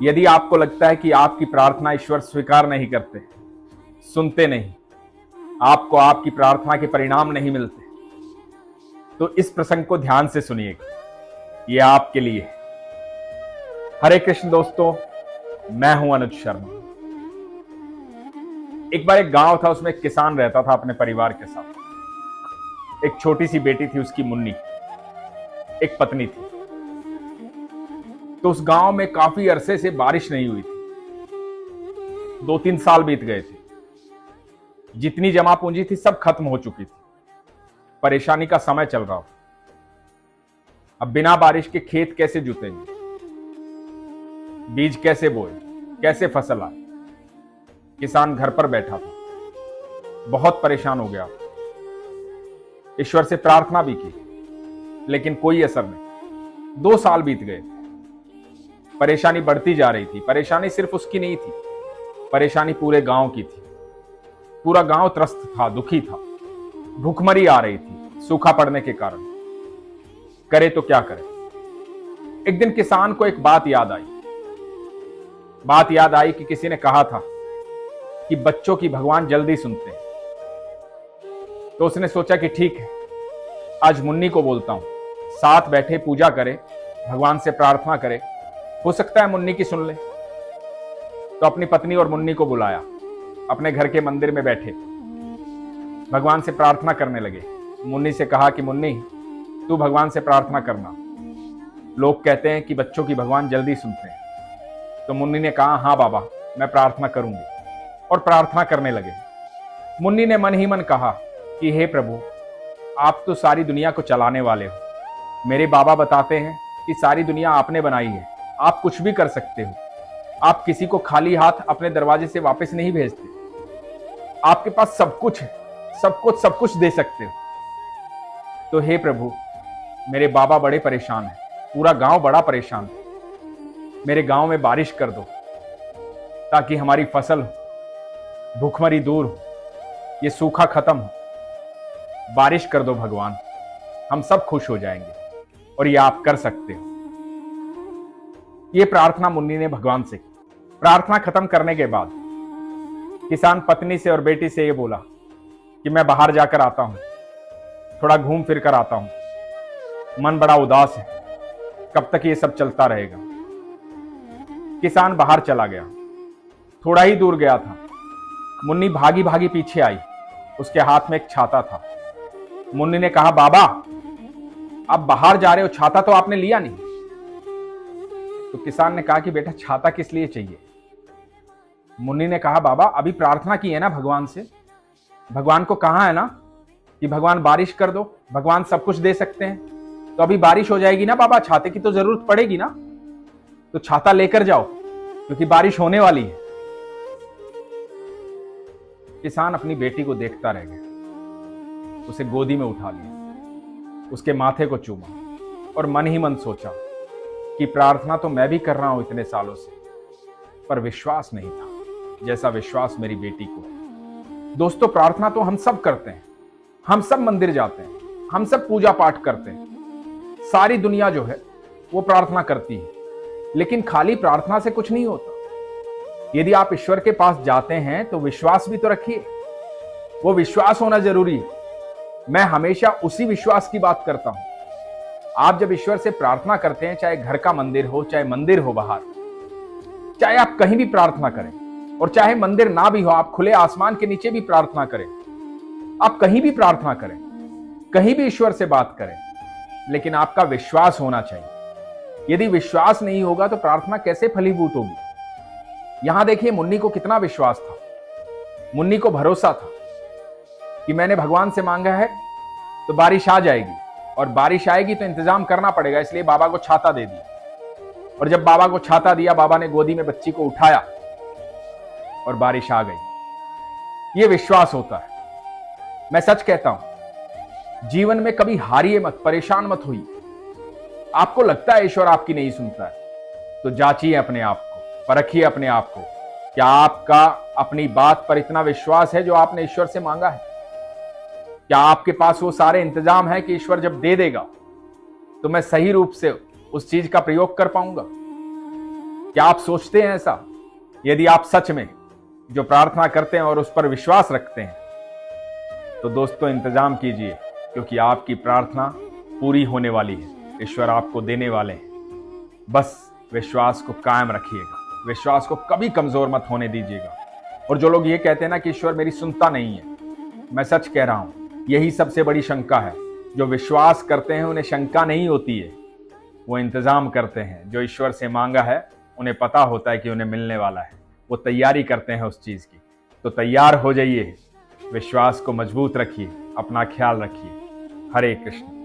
यदि आपको लगता है कि आपकी प्रार्थना ईश्वर स्वीकार नहीं करते, सुनते नहीं, आपको आपकी प्रार्थना के परिणाम नहीं मिलते, तो इस प्रसंग को ध्यान से सुनिएगा, यह आपके लिए है। हरे कृष्ण दोस्तों, मैं हूं अनुज शर्मा। एक बार एक गांव था, उसमें एक किसान रहता था अपने परिवार के साथ। एक छोटी सी बेटी थी उसकी, मुन्नी। एक पत्नी थी। तो उस गांव में काफी अरसे से बारिश नहीं हुई थी। 2-3 साल बीत गए थे। जितनी जमा पूंजी थी सब खत्म हो चुकी थी। परेशानी का समय चल रहा था। अब बिना बारिश के खेत कैसे जुतेंगे, बीज कैसे बोए, कैसे फसल आए। किसान घर पर बैठा था, बहुत परेशान हो गया। ईश्वर से प्रार्थना भी की, लेकिन कोई असर नहीं। 2 साल बीत गए। परेशानी बढ़ती जा रही थी। परेशानी सिर्फ उसकी नहीं थी, परेशानी पूरे गांव की थी। पूरा गांव त्रस्त था, दुखी था। भूखमरी आ रही थी सूखा पड़ने के कारण। करे तो क्या करे। एक दिन किसान को एक बात याद आई। बात याद आई कि किसी ने कहा था कि बच्चों की भगवान जल्दी सुनते हैं। तो उसने सोचा कि ठीक है, आज मुन्नी को बोलता हूं, साथ बैठे पूजा करे, भगवान से प्रार्थना करे, हो सकता है मुन्नी की सुन ले। तो अपनी पत्नी और मुन्नी को बुलाया, अपने घर के मंदिर में बैठे भगवान से प्रार्थना करने लगे। मुन्नी से कहा कि मुन्नी, तू भगवान से प्रार्थना करना, लोग कहते हैं कि बच्चों की भगवान जल्दी सुनते हैं। तो मुन्नी ने कहा, हाँ बाबा, मैं प्रार्थना करूंगी, और प्रार्थना करने लगे। मुन्नी ने मन ही मन कहा कि हे प्रभु, आप तो सारी दुनिया को चलाने वाले हो। मेरे बाबा बताते हैं कि सारी दुनिया आपने बनाई है, आप कुछ भी कर सकते हो। आप किसी को खाली हाथ अपने दरवाजे से वापस नहीं भेजते। आपके पास सब कुछ है, सब कुछ दे सकते हो। तो हे प्रभु, मेरे बाबा बड़े परेशान हैं, पूरा गांव बड़ा परेशान है। मेरे गांव में बारिश कर दो ताकि हमारी फसल हो, भूखमरी दूर हो, ये सूखा खत्म हो। बारिश कर दो भगवान, हम सब खुश हो जाएंगे, और ये आप कर सकते हो। ये प्रार्थना मुन्नी ने भगवान से की। प्रार्थना खत्म करने के बाद किसान पत्नी से और बेटी से ये बोला कि मैं बाहर जाकर आता हूं, थोड़ा घूम फिर कर आता हूं, मन बड़ा उदास है, कब तक ये सब चलता रहेगा। किसान बाहर चला गया। थोड़ा ही दूर गया था, मुन्नी भागी भागी पीछे आई। उसके हाथ में एक छाता था। मुन्नी ने कहा, बाबा, आप बाहर जा रहे हो, छाता तो आपने लिया नहीं। तो किसान ने कहा कि बेटा, छाता किस लिए चाहिए। मुन्नी ने कहा, बाबा, अभी प्रार्थना की है ना भगवान से, भगवान को कहा है ना कि भगवान बारिश कर दो, भगवान सब कुछ दे सकते हैं। तो अभी बारिश हो जाएगी ना बाबा, छाते की तो जरूरत पड़ेगी ना, तो छाता लेकर जाओ, क्योंकि बारिश होने वाली है। किसान अपनी बेटी को देखता रह गया। उसे गोदी में उठा लिया, उसके माथे को चूमा, और मन ही मन सोचा कि प्रार्थना तो मैं भी कर रहा हूं इतने सालों से, पर विश्वास नहीं था जैसा विश्वास मेरी बेटी को है। दोस्तों, प्रार्थना तो हम सब करते हैं, हम सब मंदिर जाते हैं, हम सब पूजा पाठ करते हैं। सारी दुनिया जो है वो प्रार्थना करती है, लेकिन खाली प्रार्थना से कुछ नहीं होता। यदि आप ईश्वर के पास जाते हैं तो विश्वास भी तो रखिए। वो विश्वास होना जरूरी है। मैं हमेशा उसी विश्वास की बात करता हूं। आप जब ईश्वर से प्रार्थना करते हैं, चाहे घर का मंदिर हो, चाहे मंदिर हो बाहर, चाहे आप कहीं भी प्रार्थना करें, और चाहे मंदिर ना भी हो, आप खुले आसमान के नीचे भी प्रार्थना करें, आप कहीं भी प्रार्थना करें, कहीं भी ईश्वर से बात करें, लेकिन आपका विश्वास होना चाहिए। यदि विश्वास नहीं होगा तो प्रार्थना कैसे फलीभूत होगी। यहां देखिए, मुन्नी को कितना विश्वास था। मुन्नी को भरोसा था कि मैंने भगवान से मांगा है तो बारिश आ जाएगी, और बारिश आएगी तो इंतजाम करना पड़ेगा, इसलिए बाबा को छाता दे दिया। और जब बाबा को छाता दिया, बाबा ने गोदी में बच्ची को उठाया और बारिश आ गई। ये विश्वास होता है। मैं सच कहता हूं, जीवन में कभी हारिए मत, परेशान मत होइए। आपको लगता है ईश्वर आपकी नहीं सुनता है, तो जांचिए अपने आप को, परखिए अपने आप को, क्या आपका अपनी बात पर इतना विश्वास है जो आपने ईश्वर से मांगा है? क्या आपके पास वो सारे इंतजाम है कि ईश्वर जब दे देगा तो मैं सही रूप से उस चीज का प्रयोग कर पाऊंगा? क्या आप सोचते हैं ऐसा? यदि आप सच में जो प्रार्थना करते हैं और उस पर विश्वास रखते हैं तो दोस्तों इंतजाम कीजिए, क्योंकि आपकी प्रार्थना पूरी होने वाली है। ईश्वर आपको देने वाले हैं। बस विश्वास को कायम रखिएगा, विश्वास को कभी कमजोर मत होने दीजिएगा। और जो लोग ये कहते हैं ना कि ईश्वर मेरी सुनता नहीं है, मैं सच कह रहा हूं, यही सबसे बड़ी शंका है। जो विश्वास करते हैं उन्हें शंका नहीं होती है, वो इंतजाम करते हैं। जो ईश्वर से मांगा है उन्हें पता होता है कि उन्हें मिलने वाला है, वो तैयारी करते हैं उस चीज की। तो तैयार हो जाइए, विश्वास को मजबूत रखिए, अपना ख्याल रखिए। हरे कृष्ण।